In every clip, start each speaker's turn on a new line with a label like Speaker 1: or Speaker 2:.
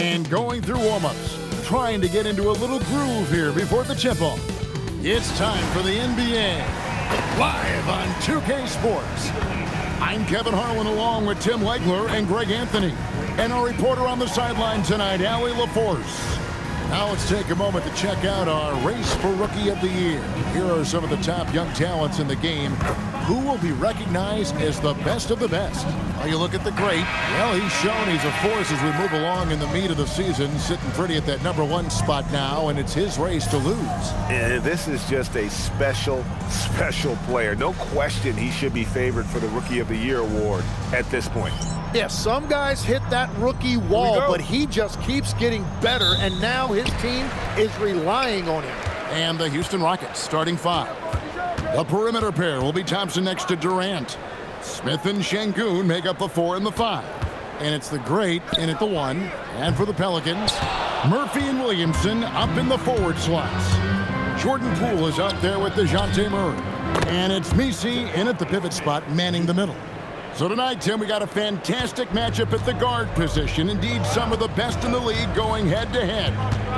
Speaker 1: and going through warm-ups, trying to get into a little groove here before the tip-off. It's time for the NBA, live on 2K Sports. I'm Kevin Harlan along with Tim Legler and Greg Anthony, and our reporter on the sideline tonight, Allie LaForce. Now let's take a moment to check out our race for Rookie of the Year. Here are some of the top young talents in the game who will be recognized as the best of the best. Well, you look at the great. Well, he's shown he's a force as we move along in the meat of the season, sitting pretty at that #1 spot now, and it's his race to lose.
Speaker 2: And this is just a special player. No question he should be favored for the Rookie of the Year award at this point.
Speaker 3: Yeah, some guys hit that rookie wall, but he just keeps getting better, and now his team is relying on him.
Speaker 1: And the Houston Rockets starting 5. The perimeter pair will be Thompson next to Durant. Smith and Şengün make up the 4 and the 5. And it's the great in at the 1. And for the Pelicans, Murphy and Williamson up in the forward slots. Jordan Poole is out there with DeJounte Murray. And it's Messi in at the pivot spot, manning the middle. So tonight, Tim, we got a fantastic matchup at the guard position. Indeed, some of the best in the league going head-to-head.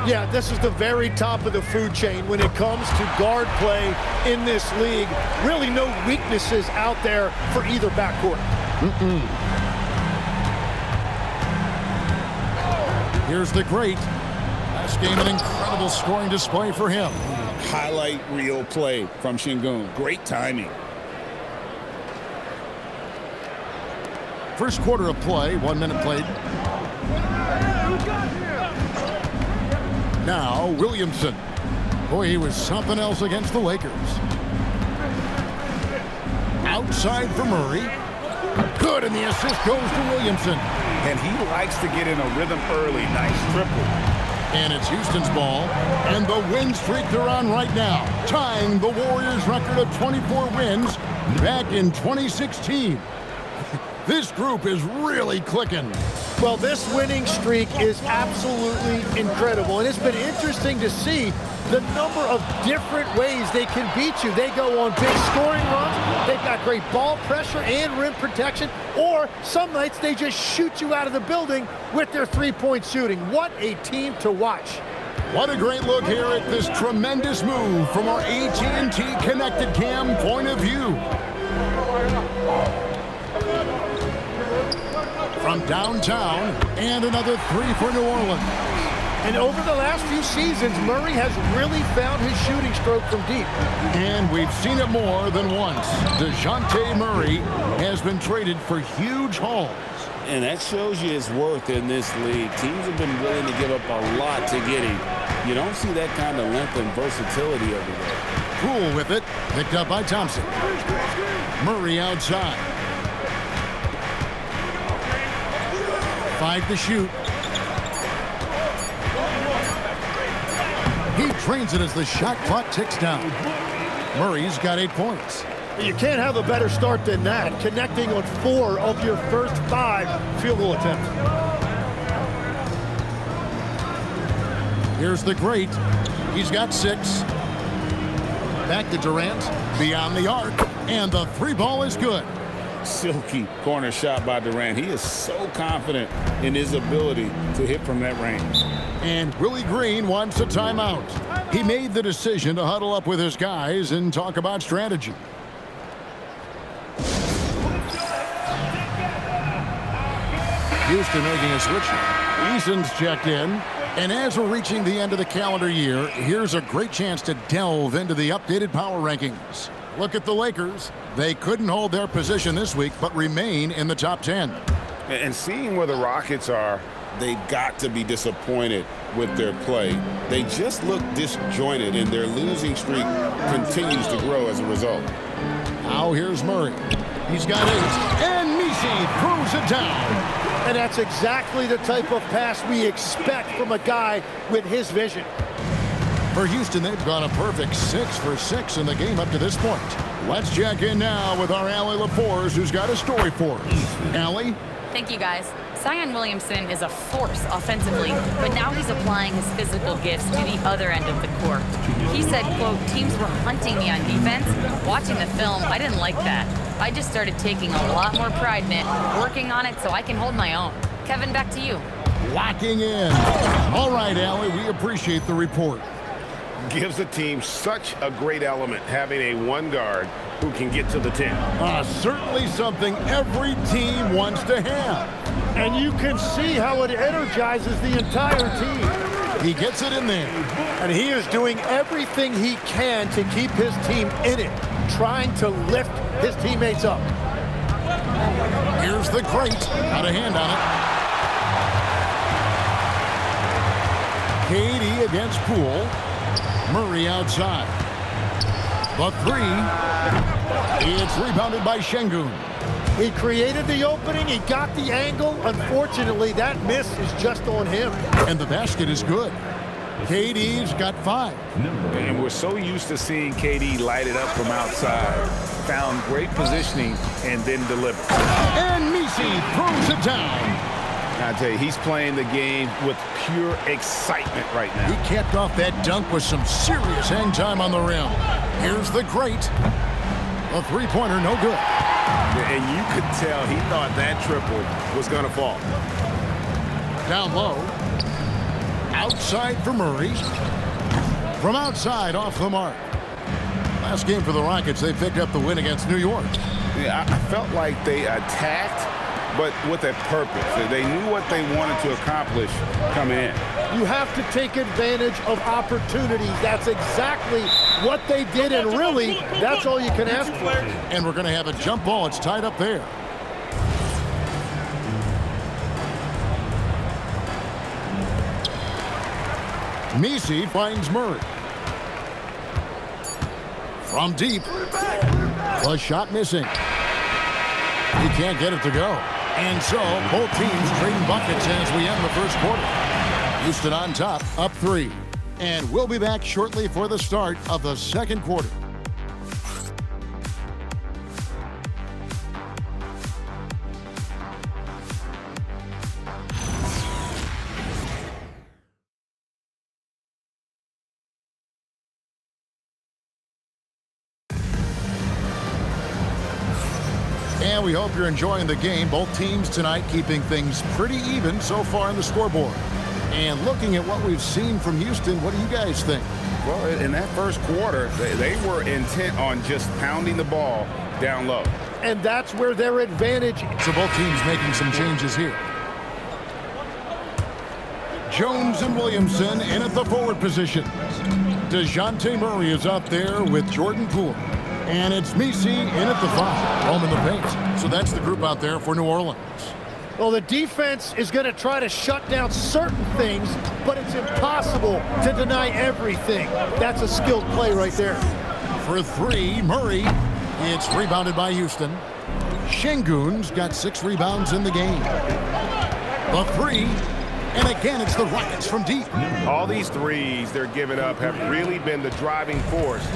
Speaker 3: Yeah, this is the very top of the food chain when it comes to guard play in this league. Really no weaknesses out there for either backcourt.
Speaker 1: Here's the great. Last game, an incredible scoring display for him.
Speaker 4: Highlight reel play from Şengün. Great timing.
Speaker 1: First quarter of play, 1 minute played. Now, Williamson. Boy, he was something else against the Lakers. Outside for Murray. Good, and the assist goes to Williamson.
Speaker 4: And he likes to get in a rhythm early. Nice triple.
Speaker 1: And it's Houston's ball, and the win streak they're on right now, tying the Warriors' record of 24 wins back in 2016. This group is really clicking.
Speaker 3: Well, this winning streak is absolutely incredible, and it's been interesting to see the number of different ways they can beat you. They go on big scoring runs, they've got great ball pressure and rim protection, or some nights they just shoot you out of the building with their three-point shooting. What a team to watch.
Speaker 1: What a great look here at this tremendous move from our AT&T Connected Cam point of view. From downtown, and another 3 for New Orleans.
Speaker 3: And over the last few seasons, Murray has really found his shooting stroke from deep.
Speaker 1: And we've seen it more than once. DeJounte Murray has been traded for huge hauls.
Speaker 5: And that shows you his worth in this league. Teams have been willing to give up a lot to get him. You don't see that kind of length and versatility over there.
Speaker 1: Poole with it, picked up by Thompson. Murray outside. 5 to shoot. He drains it as the shot clock ticks down. Murray's got 8 points.
Speaker 3: You can't have a better start than that, connecting on 4 of your first 5 field goal attempts.
Speaker 1: Here's the great. He's got 6. Back to Durant, beyond the arc, and the 3 ball is good.
Speaker 4: Silky corner shot by Durant. He is so confident in his ability to hit from that range.
Speaker 1: And Willie Green wants a timeout. He made the decision to huddle up with his guys and talk about strategy. Houston making a switch. Eason's checked in. And as we're reaching the end of the calendar year, here's a great chance to delve into the updated power rankings. Look at the Lakers. They couldn't hold their position this week, but remain in the top 10.
Speaker 4: And seeing where the Rockets are, they've got to be disappointed with their play. They just look disjointed, and their losing streak continues to grow as a result.
Speaker 1: Now here's Murray. He's got 8, and Messi throws it down.
Speaker 3: And that's exactly the type of pass we expect from a guy with his vision.
Speaker 1: For Houston, they've gone a perfect 6 for 6 in the game up to this point. Let's check in now with our Allie LaForce, who's got a story for us. Allie?
Speaker 6: Thank you, guys. Zion Williamson is a force offensively, but now he's applying his physical gifts to the other end of the court. He said, quote, teams were hunting me on defense. Watching the film, I didn't like that. I just started taking a lot more pride in it, working on it so I can hold my own. Kevin, back to you.
Speaker 1: locking in. All right, Allie, we appreciate the report.
Speaker 2: Gives the team such a great element having a one guard who can get to the 10.
Speaker 1: Certainly something every team wants to have.
Speaker 3: And you can see how it energizes the entire team.
Speaker 1: He gets it in there.
Speaker 3: And he is doing everything he can to keep his team in it, trying to lift his teammates up.
Speaker 1: Here's the great. Got a hand on it. KD against Poole. Murray outside. The three. It's rebounded by Şengün.
Speaker 3: He created the opening. He got the angle. Unfortunately, that miss is just on him.
Speaker 1: And the basket is good. KD's got 5.
Speaker 2: And we're so used to seeing KD light it up from outside. Found great positioning and then delivered.
Speaker 1: And Messi throws it down.
Speaker 2: I tell you, he's playing the game with pure excitement right now.
Speaker 1: He capped off that dunk with some serious hang time on the rim. Here's the great. A three-pointer, no good.
Speaker 2: And you could tell he thought that triple was going to fall.
Speaker 1: Down low. Outside for Murray. From outside, off the mark. Last game for the Rockets, they picked up the win against New York.
Speaker 2: Yeah, I felt like they attacked, but with a purpose. They knew what they wanted to accomplish coming in.
Speaker 3: You have to take advantage of opportunities. That's exactly what they did, and really, that's all you can ask for.
Speaker 1: And we're going to have a jump ball. It's tied up there. Messi finds Murray. From deep. The shot missing. He can't get it to go. And so, both teams trading buckets as we end the first quarter. Houston on top, up 3. And we'll be back shortly for the start of the second quarter. And we hope you're enjoying the game. Both teams tonight keeping things pretty even so far on the scoreboard. And looking at what we've seen from Houston, what do you guys think?
Speaker 2: Well, in that first quarter, they were intent on just pounding the ball down low.
Speaker 3: And that's where their advantage is.
Speaker 1: So both teams making some changes here. Jones and Williamson in at the forward position. DeJounte Murray is out there with Jordan Poole. And it's Messi in at the 5, home in the paint. So that's the group out there for New Orleans.
Speaker 3: Well, the defense is going to try to shut down certain things, but it's impossible to deny everything. That's a skilled play right there.
Speaker 1: For 3, Murray. It's rebounded by Houston. Şengün's got 6 rebounds in the game. The 3. And again, it's the Rockets from deep.
Speaker 2: All these threes they're giving up have really been the driving force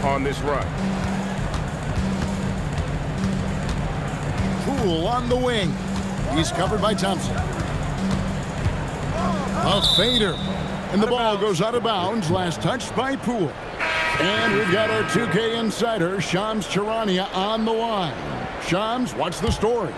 Speaker 2: on this run.
Speaker 1: Poole on the wing. He's covered by Thompson. A fader. And the ball goes out of bounds. Last touched by Poole. And we've got our 2K insider, Shams Charania, on the line. Shams, what's the story?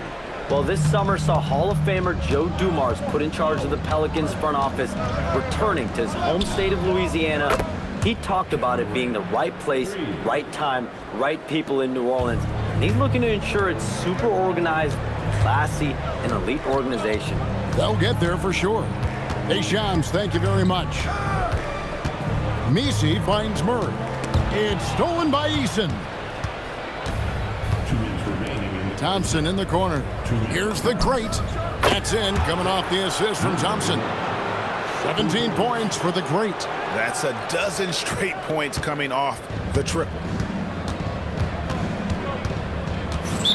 Speaker 7: Well, this summer saw Hall of Famer Joe Dumars put in charge of the Pelicans front office, returning to his home state of Louisiana. He talked about it being the right place, right time, right people in New Orleans. And he's looking to ensure it's super organized, classy, and elite organization.
Speaker 1: They'll get there for sure. Hey, Shams, thank you very much. Messi finds Murray. It's stolen by Eason. Thompson in the corner. Here's the great. That's in, coming off the assist from Thompson. 17 points for the great.
Speaker 2: That's a dozen straight points coming off the triple.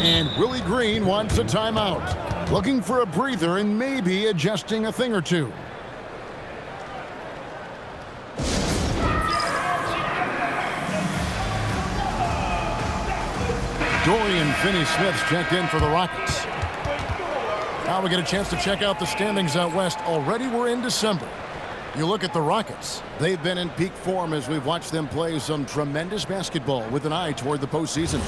Speaker 1: And Willie Green wants a timeout. Looking for a breather and maybe adjusting a thing or two. Dorian Finney-Smith's checked in for the Rockets. Now we get a chance to check out the standings out west. Already we're in December. You look at the Rockets. They've been in peak form as we've watched them play some tremendous basketball with an eye toward the postseason.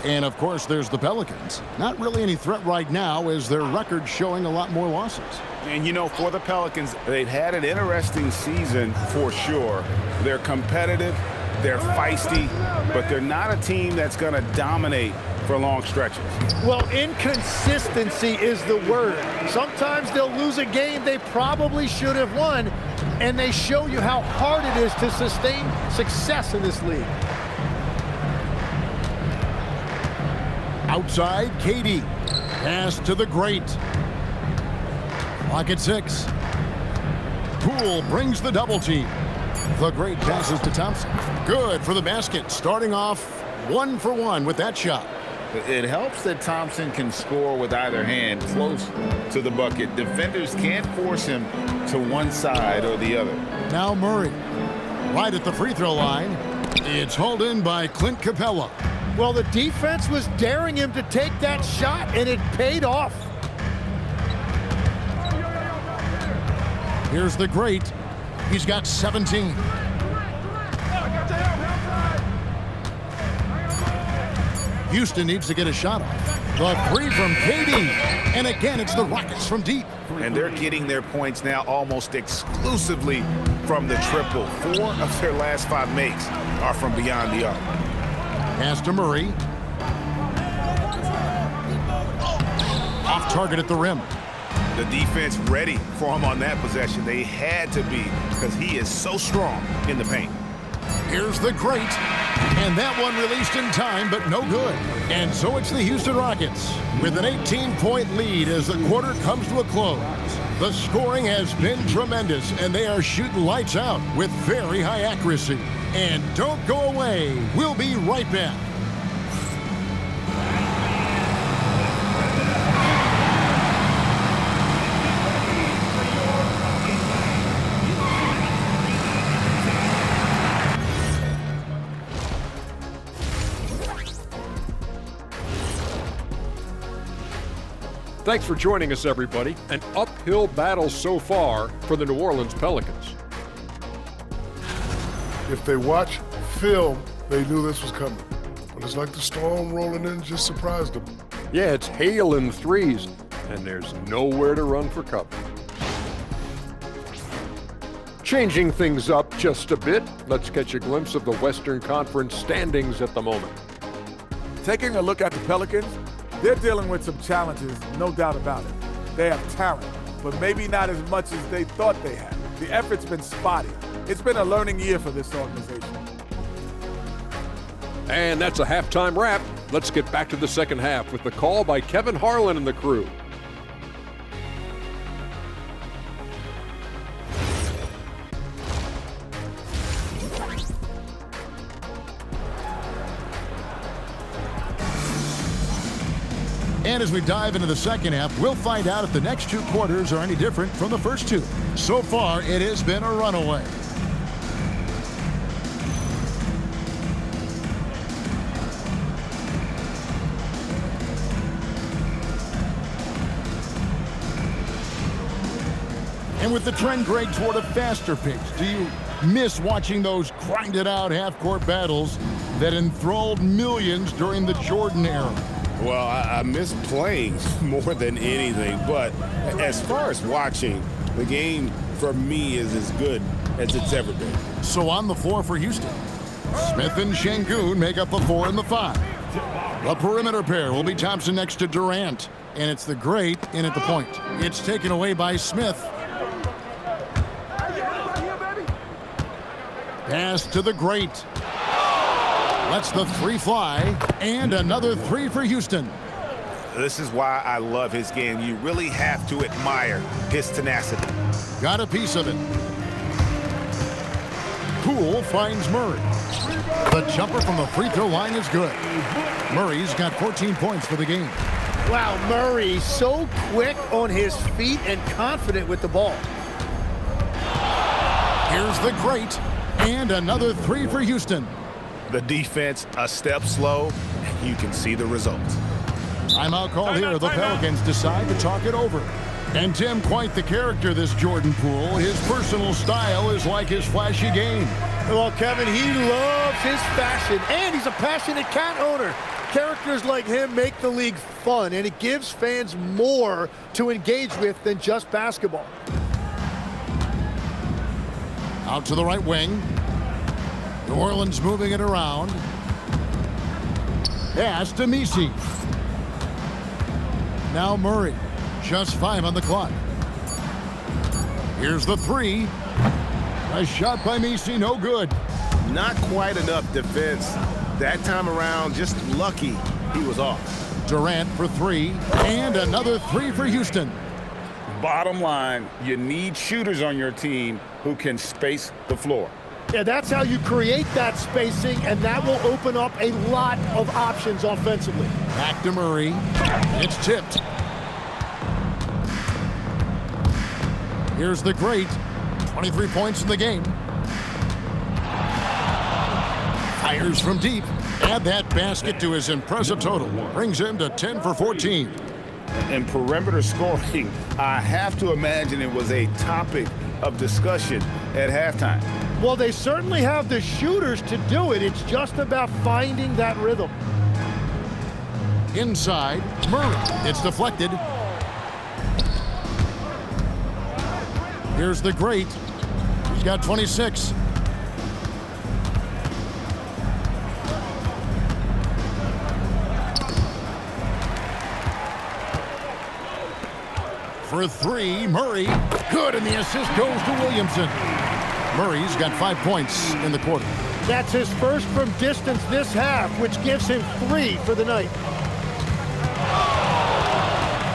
Speaker 1: And, of course, there's the Pelicans. Not really any threat right now as their record's showing a lot more losses.
Speaker 2: And, you know, for the Pelicans, they've had an interesting season for sure. They're competitive, they're feisty, but they're not a team that's going to dominate for long stretches.
Speaker 3: Well, inconsistency is the word. Sometimes they'll lose a game they probably should have won, and they show you how hard it is to sustain success in this league.
Speaker 1: Outside, KD. Pass to the great. Clock at 6. Poole brings the double team. The great passes to Thompson. Good for the basket. Starting off 1 for 1 with that shot.
Speaker 4: It helps that Thompson can score with either hand close to the bucket. Defenders can't force him to one side or the other.
Speaker 1: Now Murray. Right at the free throw line. It's hauled in by Clint Capella.
Speaker 3: Well, the defense was daring him to take that shot, and it paid off.
Speaker 1: Here's the great. He's got 17. Houston needs to get a shot off. The three from KD. And again, it's the Rockets from deep.
Speaker 2: And they're getting their points now almost exclusively from the triple. 4 of their last 5 makes are from beyond the arc.
Speaker 1: Pass to Murray. Off target at the rim.
Speaker 2: The defense ready for him on that possession. They had to be because he is so strong in the paint.
Speaker 1: Here's the great. And that one released in time, but no good. And so it's the Houston Rockets with an 18-point lead as the quarter comes to a close. The scoring has been tremendous, and they are shooting lights out with very high accuracy. And don't go away. We'll be right back.
Speaker 8: Thanks for joining us, everybody. An uphill battle so far for the New Orleans Pelicans.
Speaker 9: If they watch film, they knew this was coming. But it's like the storm rolling in just surprised them.
Speaker 8: Yeah, it's hail and threes, and there's nowhere to run for cover. Changing things up just a bit, let's catch a glimpse of the Western Conference standings at the moment.
Speaker 10: Taking a look at the Pelicans, they're dealing with some challenges, no doubt about it. They have talent, but maybe not as much as they thought they had. The effort's been spotty. It's been a learning year for this organization.
Speaker 8: And that's a halftime wrap. Let's get back to the second half with the call by Kevin Harlan and the crew.
Speaker 1: And as we dive into the second half, we'll find out if the next 2 quarters are any different from the first 2. So far, it has been a runaway. And with the trend, Greg, toward a faster pace, do you miss watching those grinded-out half-court battles that enthralled millions during the Jordan era?
Speaker 4: Well, I miss playing more than anything, but as far as watching, the game for me is as good as it's ever been.
Speaker 1: So on the floor for Houston, Smith and Şengün make up the 4 and the 5. The perimeter pair will be Thompson next to Durant, and it's the great in at the point. It's taken away by Smith. Pass to the great. Lets the 3 fly, and another 3 for Houston.
Speaker 2: This is why I love his game. You really have to admire his tenacity.
Speaker 1: Got a piece of it. Poole finds Murray. The jumper from the free throw line is good. Murray's got 14 points for the game.
Speaker 3: Wow, Murray so quick on his feet and confident with the ball.
Speaker 1: Here's the great, and another 3 for Houston.
Speaker 2: The defense a step slow, and you can see the results.
Speaker 1: Timeout call here. The Pelicans decide to talk it over. And Tim, quite the character, this Jordan Poole. His personal style is like his flashy game.
Speaker 3: Well, Kevin, he loves his fashion, and he's a passionate cat owner. Characters like him make the league fun, and it gives fans more to engage with than just basketball.
Speaker 1: Out to the right wing. New Orleans moving it around. Pass to Messi. Now Murray. Just 5 on the clock. Here's the 3. A shot by Messi, no good.
Speaker 4: Not quite enough defense. That time around, just lucky he was off.
Speaker 1: Durant for 3. And another 3 for Houston.
Speaker 2: Bottom line, you need shooters on your team who can space the floor.
Speaker 3: Yeah, that's how you create that spacing, and that will open up a lot of options offensively.
Speaker 1: Back to Murray. It's tipped. Here's the great. 23 points in the game. Fires from deep. Add that basket to his impressive total. Brings him to 10 for 14.
Speaker 2: And perimeter scoring, I have to imagine it was a topic of discussion at halftime.
Speaker 3: Well, they certainly have the shooters to do it. It's just about finding that rhythm.
Speaker 1: Inside, Murray. It's deflected. Here's the great. He's got 26. For 3, Murray. Good, and the assist goes to Williamson. Murray's got 5 points in the quarter.
Speaker 3: That's his first from distance this half, which gives him 3 for the night.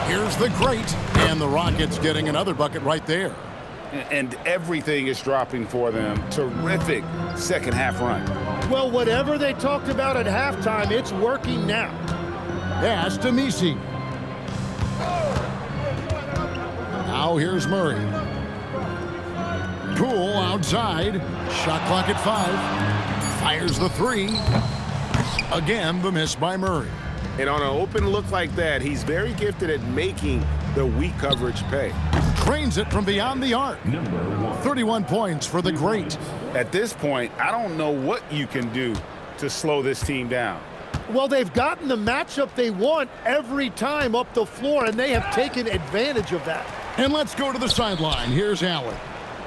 Speaker 1: Here's the great, and the Rockets getting another bucket right there.
Speaker 2: And everything is dropping for them. Terrific second half run.
Speaker 3: Well, whatever they talked about at halftime, it's working now.
Speaker 1: Pass to Messi. Now here's Murray. Poole outside. Shot clock at 5. Fires the 3. Again, the miss by Murray.
Speaker 4: And on an open look like that, he's very gifted at making the weak coverage pay.
Speaker 1: Trains it from beyond the arc. 31 points for the great.
Speaker 2: At this point, I don't know what you can do to slow this team down.
Speaker 3: Well, they've gotten the matchup they want every time up the floor, and they have taken advantage of that.
Speaker 1: And let's go to the sideline. Here's Allen.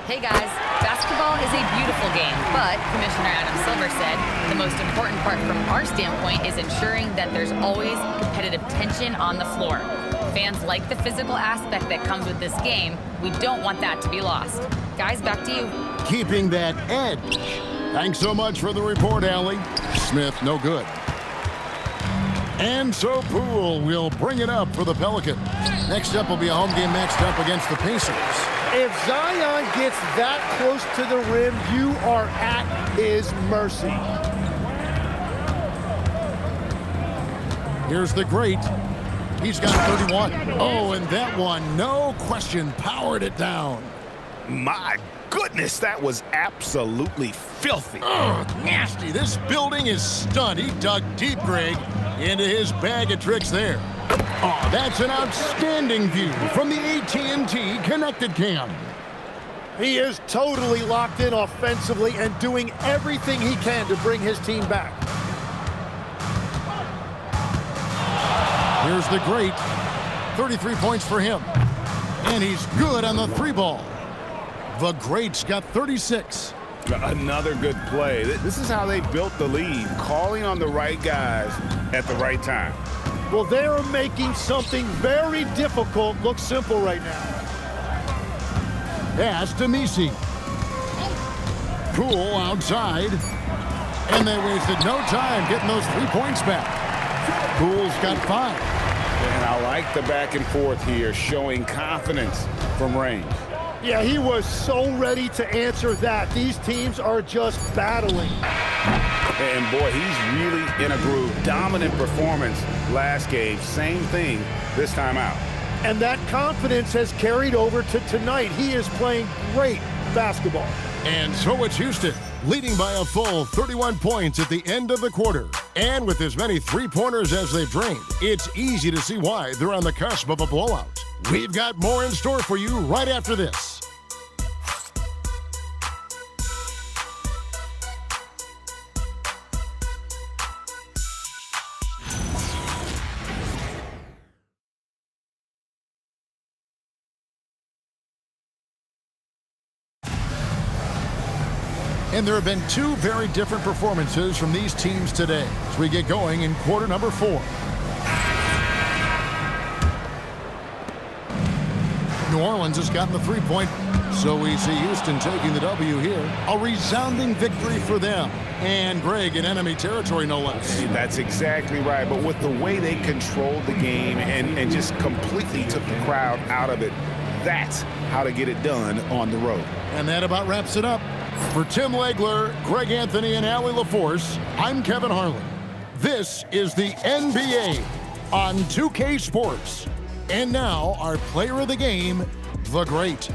Speaker 6: Hey guys, basketball is a beautiful game, but Commissioner Adam Silver said the most important part from our standpoint is ensuring that there's always competitive tension on the floor. Fans like the physical aspect that comes with this game. We don't want that to be lost. Guys, back to you.
Speaker 1: Keeping that edge. Thanks so much for the report, Allie. Smith, no good. And so Poole will bring it up for the Pelicans. Next up will be a home game next up against the Pacers.
Speaker 3: If Zion gets that close to the rim, you are at his mercy.
Speaker 1: Here's the great. He's got 31. Oh, and that one, no question, powered it down.
Speaker 2: My goodness, that was absolutely filthy.
Speaker 1: Oh, nasty. This building is stunned. He dug deep, Greg, into his bag of tricks there. Oh, that's an outstanding view from the AT&T Connected Cam.
Speaker 3: He is totally locked in offensively and doing everything he can to bring his team back.
Speaker 1: Here's the great. 33 points for him. And he's good on the 3 ball. The great's got 36.
Speaker 2: Another good play. This is how they built the lead, calling on the right guys at the right time.
Speaker 3: Well, they are making something very difficult look simple right now.
Speaker 1: Pass to Messi. Poole outside. And they wasted no time getting those 3 points back. Poole's got 5.
Speaker 2: And I like the back and forth here, showing confidence from range.
Speaker 3: Yeah, he was so ready to answer that. These teams are just battling.
Speaker 2: And boy, he's really in a groove. Dominant performance last game. Same thing this time out.
Speaker 3: And that confidence has carried over to tonight. He is playing great basketball.
Speaker 1: And so it's Houston, leading by a full 31 points at the end of the quarter. And with as many 3-pointers as they've drained, it's easy to see why they're on the cusp of a blowout. We've got more in store for you right after this. And there have been two very different performances from these teams today as we get going in quarter number 4. New Orleans has gotten the 3-point, so we see Houston taking the W here. A resounding victory for them. And Greg in enemy territory, no less.
Speaker 2: That's exactly right. But with the way they controlled the game and just completely took the crowd out of it, that's how to get it done on the road.
Speaker 1: And that about wraps it up. For Tim Legler, Greg Anthony, and Allie LaForce, I'm Kevin Harlan. This is the NBA on 2K Sports. And now, our player of the game, the Great